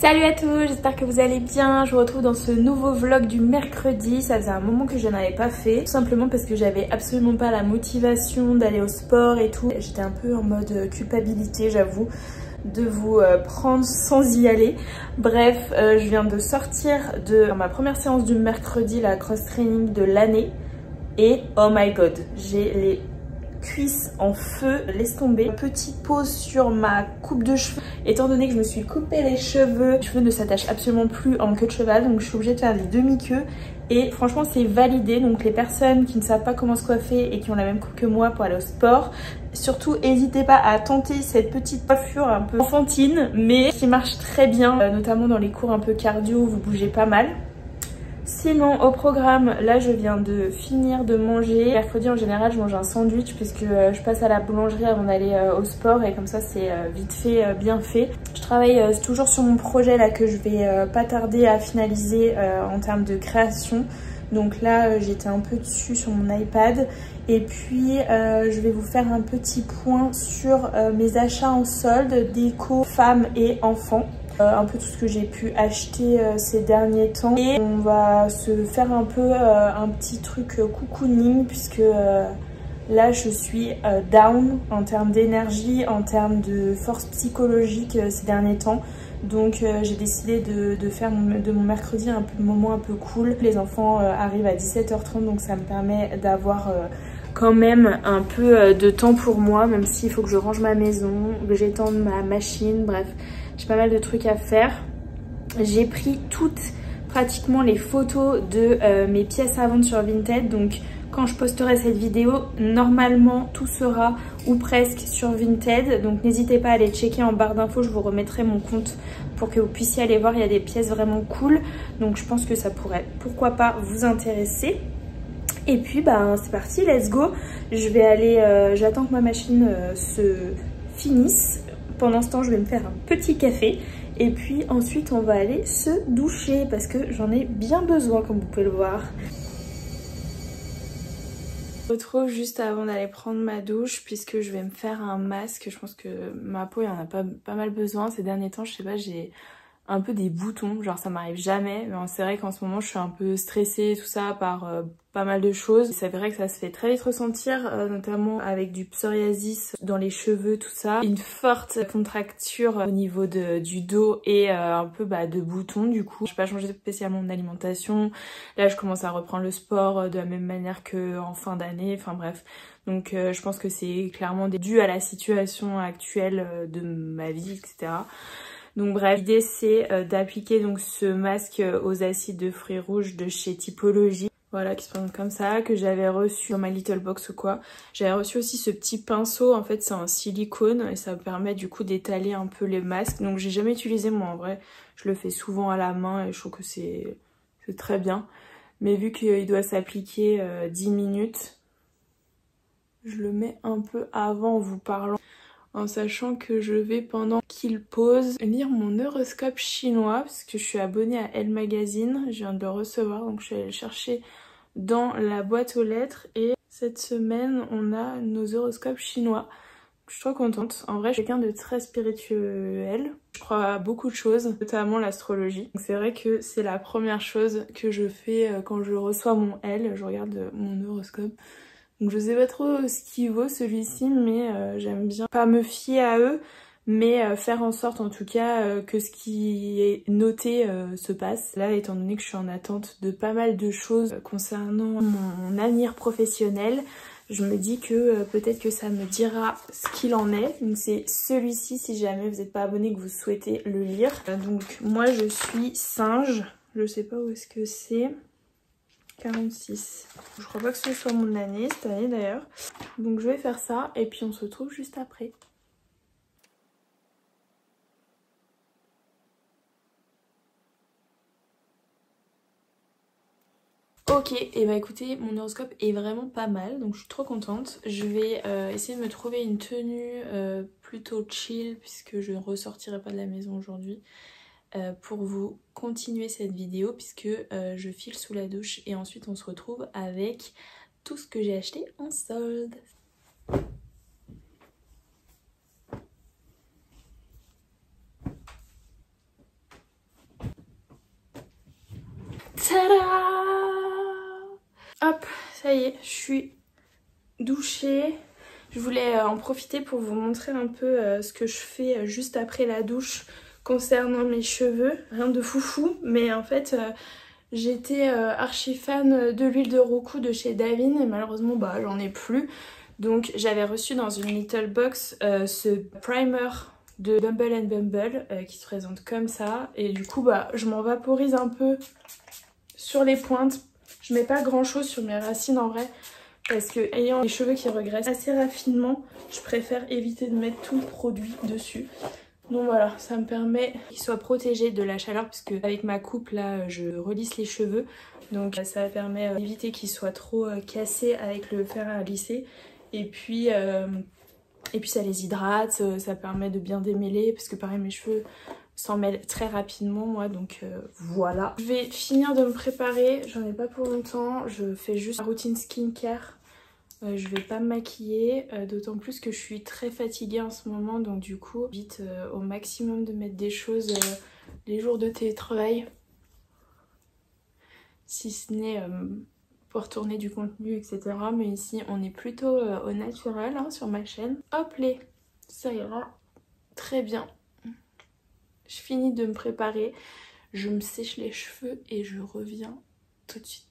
Salut à tous, j'espère que vous allez bien. Je vous retrouve dans ce nouveau vlog du mercredi. Ça faisait un moment que je n'avais pas fait, tout simplement parce que j'avais absolument pas la motivation d'aller au sport et tout. J'étais un peu en mode culpabilité, j'avoue, de vous prendre sans y aller. Bref, je viens de sortir de ma première séance du mercredi, la cross training de l'année. Et oh my god, j'ai les cuisses en feu, laisse tomber. Petite pause sur ma coupe de cheveux. Étant donné que je me suis coupé les cheveux ne s'attachent absolument plus en queue de cheval, donc je suis obligée de faire des demi-queues. Et franchement c'est validé, donc les personnes qui ne savent pas comment se coiffer et qui ont la même coupe que moi pour aller au sport, surtout n'hésitez pas à tenter cette petite coiffure un peu enfantine mais qui marche très bien, notamment dans les cours un peu cardio, vous bougez pas mal. Sinon au programme, là je viens de finir de manger. Mercredi en général je mange un sandwich puisque je passe à la boulangerie avant d'aller au sport et comme ça c'est vite fait, bien fait. Je travaille toujours sur mon projet là que je vais pas tarder à finaliser en termes de création. Donc là j'étais un peu dessus sur mon iPad. Et puis je vais vous faire un petit point sur mes achats en solde, déco, femmes et enfants. Un peu tout ce que j'ai pu acheter ces derniers temps. Et on va se faire un peu un petit truc cocooning puisque là je suis down en termes d'énergie, en termes de force psychologique ces derniers temps. Donc j'ai décidé de faire de mon mercredi un moment un peu cool. Les enfants arrivent à 17h30 donc ça me permet d'avoir quand même un peu de temps pour moi, même s'il faut que je range ma maison, que j'étende ma machine, bref. J'ai pas mal de trucs à faire. J'ai pris toutes pratiquement les photos de mes pièces à vendre sur Vinted. Donc quand je posterai cette vidéo, normalement tout sera ou presque sur Vinted. Donc n'hésitez pas à aller checker en barre d'infos. Je vous remettrai mon compte pour que vous puissiez aller voir. Il y a des pièces vraiment cool. Donc je pense que ça pourrait, pourquoi pas, vous intéresser. Et puis bah c'est parti, let's go. Je vais aller, j'attends que ma machine se finisse. Pendant ce temps, je vais me faire un petit café et puis ensuite on va aller se doucher parce que j'en ai bien besoin comme vous pouvez le voir. Je me retrouve juste avant d'aller prendre ma douche puisque je vais me faire un masque. Je pense que ma peau en a pas mal besoin ces derniers temps. Je sais pas, j'ai un peu des boutons, genre ça m'arrive jamais, mais c'est vrai qu'en ce moment je suis un peu stressée tout ça par pas mal de choses. C'est vrai que ça se fait très vite ressentir, notamment avec du psoriasis dans les cheveux, tout ça. Une forte contracture au niveau du dos et un peu de boutons du coup. Je n'ai pas changé spécialement mon alimentation. Là je commence à reprendre le sport de la même manière qu'en fin d'année, enfin bref. Donc je pense que c'est clairement dû à la situation actuelle de ma vie, etc. Donc bref, l'idée c'est d'appliquer donc ce masque aux acides de fruits rouges de chez Typologie. Voilà, qui se présente comme ça, que j'avais reçu dans ma little box ou quoi. J'avais reçu aussi ce petit pinceau, en fait c'est un silicone et ça me permet du coup d'étaler un peu les masques. Donc j'ai jamais utilisé moi en vrai, je le fais souvent à la main et je trouve que c'est très bien. Mais vu qu'il doit s'appliquer 10 minutes, je le mets un peu avant en vous parlant. En sachant que je vais, pendant qu'il pose, lire mon horoscope chinois parce que je suis abonnée à Elle Magazine, je viens de le recevoir donc je suis allée le chercher dans la boîte aux lettres et cette semaine on a nos horoscopes chinois. Je suis trop contente. En vrai je suis quelqu'un de très spirituel, je crois à beaucoup de choses, notamment l'astrologie. C'est vrai que c'est la première chose que je fais quand je reçois mon Elle, je regarde mon horoscope. Donc je sais pas trop ce qu'il vaut celui-ci, mais j'aime bien pas me fier à eux, mais faire en sorte en tout cas que ce qui est noté se passe. Là, étant donné que je suis en attente de pas mal de choses concernant mon avenir professionnel, je me dis que peut-être que ça me dira ce qu'il en est. Donc c'est celui-ci si jamais vous n'êtes pas abonné, que vous souhaitez le lire. Donc moi je suis singe, je sais pas où est-ce que c'est. 46. Je crois pas que ce soit mon année, cette année d'ailleurs. Donc je vais faire ça et puis on se retrouve juste après. Ok, et bah écoutez, mon horoscope est vraiment pas mal, donc je suis trop contente. Je vais essayer de me trouver une tenue plutôt chill puisque je ne ressortirai pas de la maison aujourd'hui. Pour vous continuer cette vidéo puisque je file sous la douche et ensuite on se retrouve avec tout ce que j'ai acheté en solde. Ça y est, je suis douchée. Je voulais en profiter pour vous montrer un peu ce que je fais juste après la douche concernant mes cheveux. Rien de foufou, mais en fait j'étais archi fan de l'huile de Roku de chez Davines et malheureusement bah j'en ai plus. Donc j'avais reçu dans une little box ce primer de Bumble Bumble qui se présente comme ça. Et du coup bah je m'en vaporise un peu sur les pointes. Je mets pas grand chose sur mes racines en vrai. Parce que ayant les cheveux qui regressent assez rapidement, je préfère éviter de mettre tout le produit dessus. Donc voilà, ça me permet qu'ils soient protégés de la chaleur puisque avec ma coupe là, je relisse les cheveux. Donc ça permet d'éviter qu'ils soient trop cassés avec le fer à lisser. Et puis ça les hydrate, ça permet de bien démêler parce que pareil mes cheveux s'en mêlent très rapidement moi, donc voilà. Je vais finir de me préparer, j'en ai pas pour longtemps, je fais juste la routine skincare. Je vais pas me maquiller, d'autant plus que je suis très fatiguée en ce moment, donc du coup j'évite au maximum de mettre des choses les jours de télétravail, si ce n'est pour tourner du contenu etc. Mais ici on est plutôt au naturel hein, sur ma chaîne. Hop les, ça ira très bien. Je finis de me préparer, je me sèche les cheveux et je reviens tout de suite.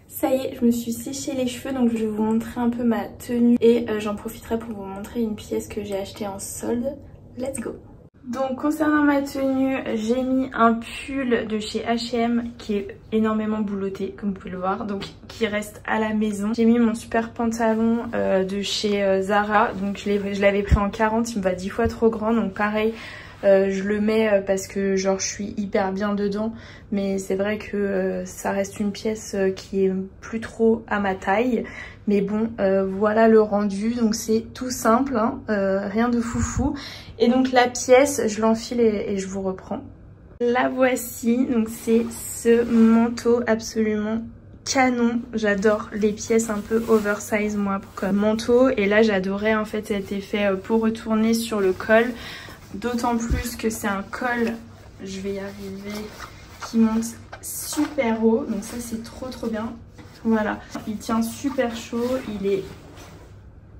Ça y est, je me suis séché les cheveux, donc je vais vous montrer un peu ma tenue et j'en profiterai pour vous montrer une pièce que j'ai achetée en solde. Let's go! Donc concernant ma tenue, j'ai mis un pull de chez H&M qui est énormément boulotté comme vous pouvez le voir, donc qui reste à la maison. J'ai mis mon super pantalon de chez Zara, donc je l'avais pris en 40, il me va 10 fois trop grand, donc pareil. Je le mets parce que genre je suis hyper bien dedans, mais c'est vrai que ça reste une pièce qui est plus trop à ma taille. Mais bon, voilà le rendu, donc c'est tout simple, hein, rien de foufou. Et donc la pièce, je l'enfile et je vous reprends. La voici, donc c'est ce manteau absolument canon. J'adore les pièces un peu oversize moi comme manteau. Et là j'adorais en fait cet effet pour retourner sur le col. D'autant plus que c'est un col, je vais y arriver, qui monte super haut. Donc ça c'est trop bien. Voilà, il tient super chaud, il est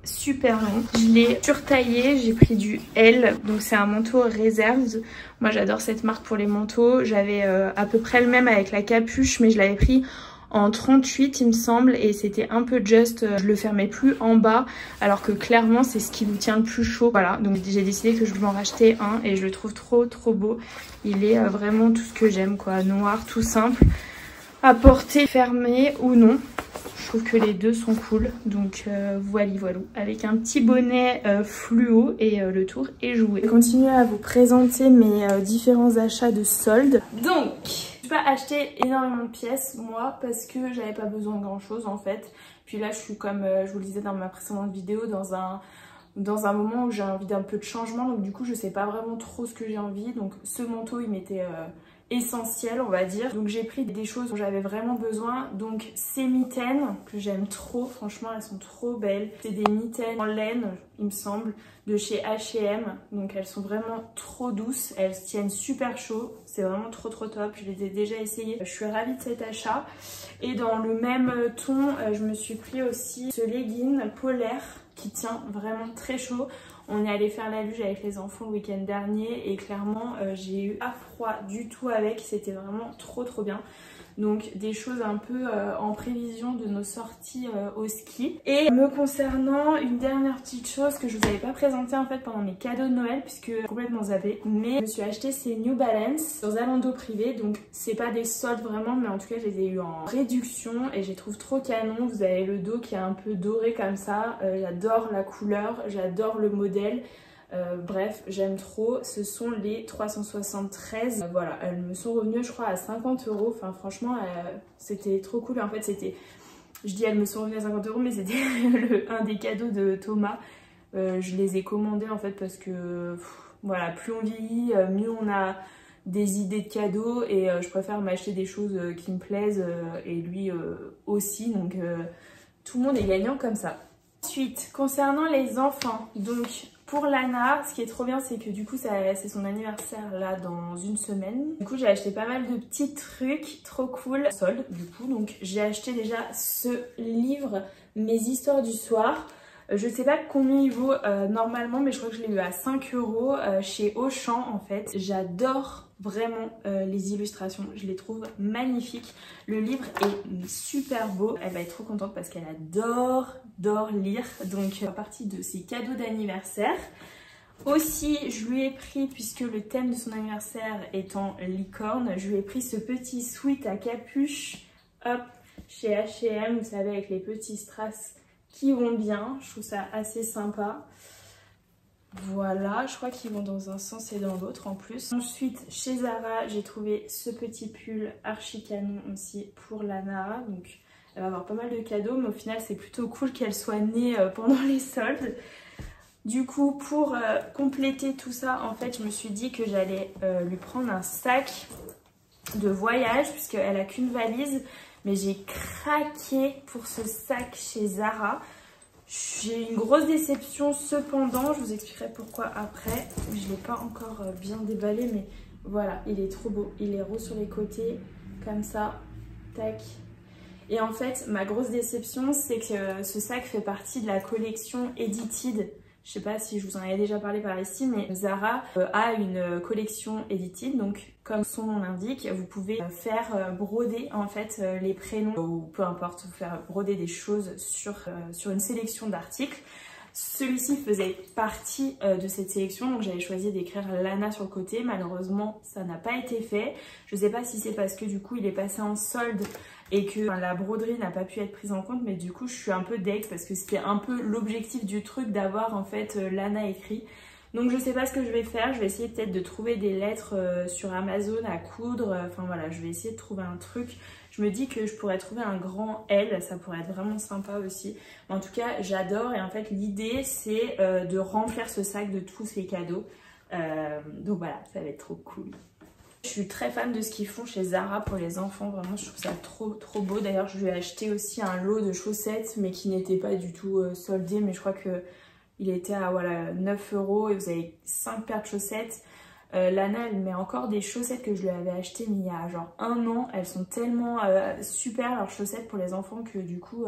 super long. Je l'ai surtaillé, j'ai pris du L, donc c'est un manteau Reserved. Moi j'adore cette marque pour les manteaux. J'avais à peu près le même avec la capuche, mais je l'avais pris en 38 il me semble, et c'était un peu juste, je le fermais plus en bas alors que clairement c'est ce qui vous tient le plus chaud. Voilà, donc j'ai décidé que je vais en racheter un et je le trouve trop beau. Il est vraiment tout ce que j'aime quoi, noir, tout simple, à porter fermé ou non. Je trouve que les deux sont cool, donc voilà, avec un petit bonnet fluo et le tour est joué. Je vais continuer à vous présenter mes différents achats de solde. Donc j'ai pas acheté énormément de pièces moi parce que j'avais pas besoin de grand chose en fait. Puis là je suis comme je vous le disais dans ma précédente vidéo dans un moment où j'ai envie d'un peu de changement, donc du coup je sais pas vraiment trop ce que j'ai envie. Donc ce manteau il m'était essentiel on va dire, donc j'ai pris des choses dont j'avais vraiment besoin. Donc ces mitaines que j'aime trop, franchement elles sont trop belles, c'est des mitaines en laine il me semble de chez H&M, donc elles sont vraiment trop douces, elles tiennent super chaud, c'est vraiment trop top, je les ai déjà essayées, je suis ravie de cet achat. Et dans le même ton je me suis pris aussi ce legging polaire qui tient vraiment très chaud. On est allé faire la luge avec les enfants le week-end dernier et clairement j'ai eu pas froid du tout avec, c'était vraiment trop bien. Donc des choses un peu en prévision de nos sorties au ski. Et me concernant, une dernière petite chose que je vous avais pas présentée en fait pendant mes cadeaux de Noël puisque complètement zappé, mais je me suis acheté ces New Balance sur Zalando privé. Donc c'est pas des soldes vraiment, mais en tout cas je les ai eu en réduction et je les trouve trop canon. Vous avez le dos qui est un peu doré comme ça, j'adore la couleur, j'adore le modèle. Bref, j'aime trop. Ce sont les 373. Voilà, elles me sont revenues je crois à 50 €. Enfin franchement c'était trop cool. En fait c'était, je dis elles me sont revenues à 50 €, mais c'était un des cadeaux de Thomas. Je les ai commandés en fait parce que voilà, plus on vieillit, mieux on a des idées de cadeaux et je préfère m'acheter des choses qui me plaisent et lui aussi. Donc tout le monde est gagnant comme ça. Ensuite, concernant les enfants, donc Pour Lana, ce qui est trop bien, c'est que du coup, c'est son anniversaire là dans une semaine. Du coup, j'ai acheté pas mal de petits trucs trop cool. Solde, du coup, donc j'ai acheté déjà ce livre, Mes histoires du soir. Je sais pas combien il vaut normalement, mais je crois que je l'ai eu à 5 € chez Auchan en fait. J'adore vraiment les illustrations, je les trouve magnifiques. Le livre est super beau. Elle va être trop contente parce qu'elle adore lire. Donc à partir de ses cadeaux d'anniversaire. Aussi, je lui ai pris, puisque le thème de son anniversaire étant licorne, je lui ai pris ce petit sweat à capuche, hop, chez H&M, vous savez, avec les petits strass qui vont bien. Je trouve ça assez sympa. Voilà, je crois qu'ils vont dans un sens et dans l'autre en plus. Ensuite, chez Zara, j'ai trouvé ce petit pull archi canon aussi pour Lana. Donc, elle va avoir pas mal de cadeaux, mais au final, c'est plutôt cool qu'elle soit née pendant les soldes. Du coup, pour compléter tout ça, en fait, je me suis dit que j'allais lui prendre un sac de voyage, puisqu'elle a qu'une valise. Mais j'ai craqué pour ce sac chez Zara. J'ai une grosse déception cependant, je vous expliquerai pourquoi après. Je ne l'ai pas encore bien déballé, mais voilà, il est trop beau. Il est rose sur les côtés, comme ça, tac. Et en fait, ma grosse déception, c'est que ce sac fait partie de la collection Edited. Je sais pas si je vous en avais déjà parlé par ici, mais Zara a une collection Edited, donc comme son nom l'indique, vous pouvez faire broder en fait les prénoms ou peu importe, vous faire broder des choses sur une sélection d'articles. Celui-ci faisait partie de cette sélection, donc j'avais choisi d'écrire Lana sur le côté. Malheureusement, ça n'a pas été fait. Je sais pas si c'est parce que du coup il est passé en solde et que la broderie n'a pas pu être prise en compte, mais du coup je suis un peu deg parce que c'était un peu l'objectif du truc d'avoir en fait Lana écrit. Donc je sais pas ce que je vais faire, je vais essayer peut-être de trouver des lettres sur Amazon à coudre, enfin voilà, je vais essayer de trouver un truc. Je me dis que je pourrais trouver un grand L, ça pourrait être vraiment sympa aussi. En tout cas, j'adore et en fait l'idée c'est de remplir ce sac de tous ces cadeaux. Donc voilà, ça va être trop cool. Je suis très fan de ce qu'ils font chez Zara pour les enfants, vraiment je trouve ça trop beau. D'ailleurs je lui ai acheté aussi un lot de chaussettes mais qui n'était pas du tout soldé, mais je crois que il était à voilà, 9 € et vous avez 5 paires de chaussettes. Lana elle met encore des chaussettes que je lui avais achetées mais il y a genre 1 an. Elles sont tellement super leurs chaussettes pour les enfants que du coup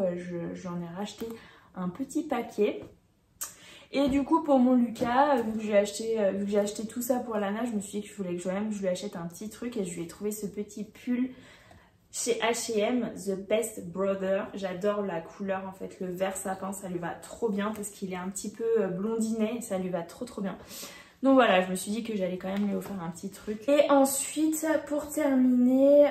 j'en ai racheté un petit paquet. Et du coup pour mon Lucas, vu que j'ai acheté tout ça pour Lana, je me suis dit qu'il fallait que je lui achète un petit truc et je lui ai trouvé ce petit pull chez H&M, The Best Brother. J'adore la couleur en fait, le vert sapin, ça lui va trop bien parce qu'il est un petit peu blondinet et ça lui va trop bien. Donc voilà, je me suis dit que j'allais quand même lui offrir un petit truc. Et ensuite, pour terminer,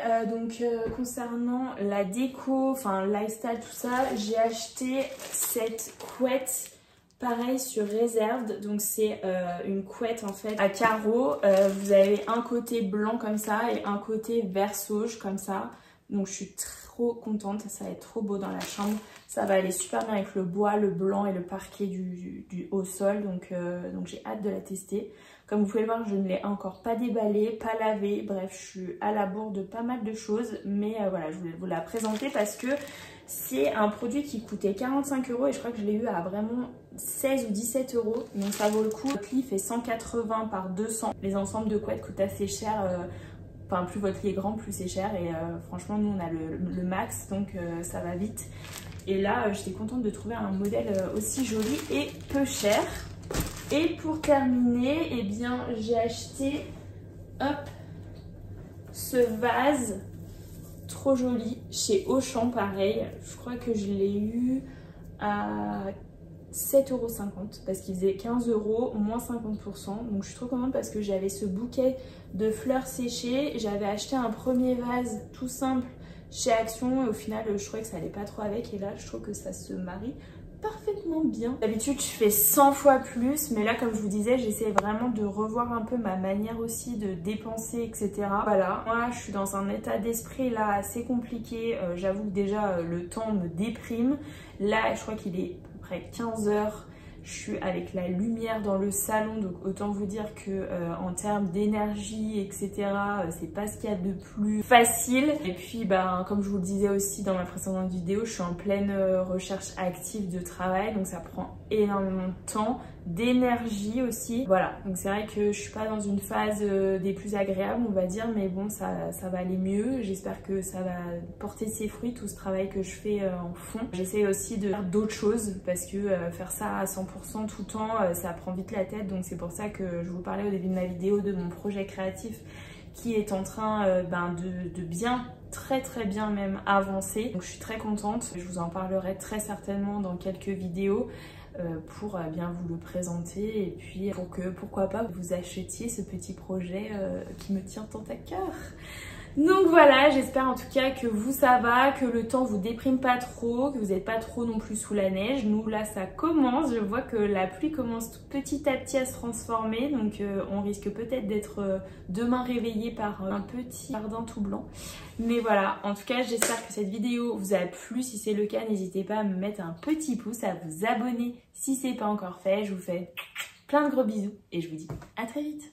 concernant la déco, enfin lifestyle, tout ça, j'ai acheté cette couette, pareil sur Reserved. Donc c'est une couette en fait à carreaux. Vous avez un côté blanc comme ça et un côté vert sauge comme ça. Donc je suis trop contente, ça va être trop beau dans la chambre. Ça va aller super bien avec le bois, le blanc et le parquet du haut sol. Donc j'ai hâte de la tester. Comme vous pouvez le voir, je ne l'ai encore pas déballée, pas lavée. Bref, je suis à la bourre de pas mal de choses. Mais voilà, je voulais vous la présenter parce que c'est un produit qui coûtait 45 € et je crois que je l'ai eu à vraiment 16 ou 17 €. Donc ça vaut le coup. Le lit fait 180 par 200. Les ensembles de couettes coûtent assez cher. Enfin, plus votre lit est grand, plus c'est cher. Et franchement, nous, on a le max, donc ça va vite. Et là, j'étais contente de trouver un modèle aussi joli et peu cher. Et pour terminer, eh bien, j'ai acheté, hop, ce vase trop joli chez Auchan, pareil. Je crois que je l'ai eu à 7,50 € parce qu'il faisait 15 € moins 50%. Donc je suis trop contente parce que j'avais ce bouquet de fleurs séchées. J'avais acheté un premier vase tout simple chez Action et au final je trouvais que ça allait pas trop avec. Et là je trouve que ça se marie parfaitement bien. D'habitude je fais 100 fois plus, mais là comme je vous disais, j'essaie vraiment de revoir un peu ma manière aussi de dépenser, etc. Voilà, moi je suis dans un état d'esprit là assez compliqué. J'avoue que déjà le temps me déprime. Là je crois qu'il est 15 h, je suis avec la lumière dans le salon, donc autant vous dire que en termes d'énergie, etc., c'est pas ce qu'il y a de plus facile. Et puis comme je vous le disais aussi dans ma précédente vidéo, je suis en pleine recherche active de travail, donc ça prend énormément de temps, d'énergie aussi. Voilà, donc c'est vrai que je suis pas dans une phase des plus agréables on va dire, mais bon ça va aller mieux. J'espère que ça va porter ses fruits tout ce travail que je fais en fond. J'essaie aussi de faire d'autres choses parce que faire ça à 100% tout le temps ça prend vite la tête, donc c'est pour ça que je vous parlais au début de ma vidéo de mon projet créatif qui est en train de bien, très bien même avancer. Donc je suis très contente, je vous en parlerai très certainement dans quelques vidéos pour bien vous le présenter et puis pour que pourquoi pas vous achetiez ce petit projet qui me tient tant à cœur. Donc voilà, j'espère en tout cas que vous ça va, que le temps vous déprime pas trop, que vous n'êtes pas trop non plus sous la neige. Nous là ça commence, je vois que la pluie commence petit à petit à se transformer, donc on risque peut-être d'être demain réveillé par un petit jardin tout blanc. Mais voilà, en tout cas j'espère que cette vidéo vous a plu. Si c'est le cas, n'hésitez pas à me mettre un petit pouce, à vous abonner si c'est pas encore fait. Je vous fais plein de gros bisous et je vous dis à très vite.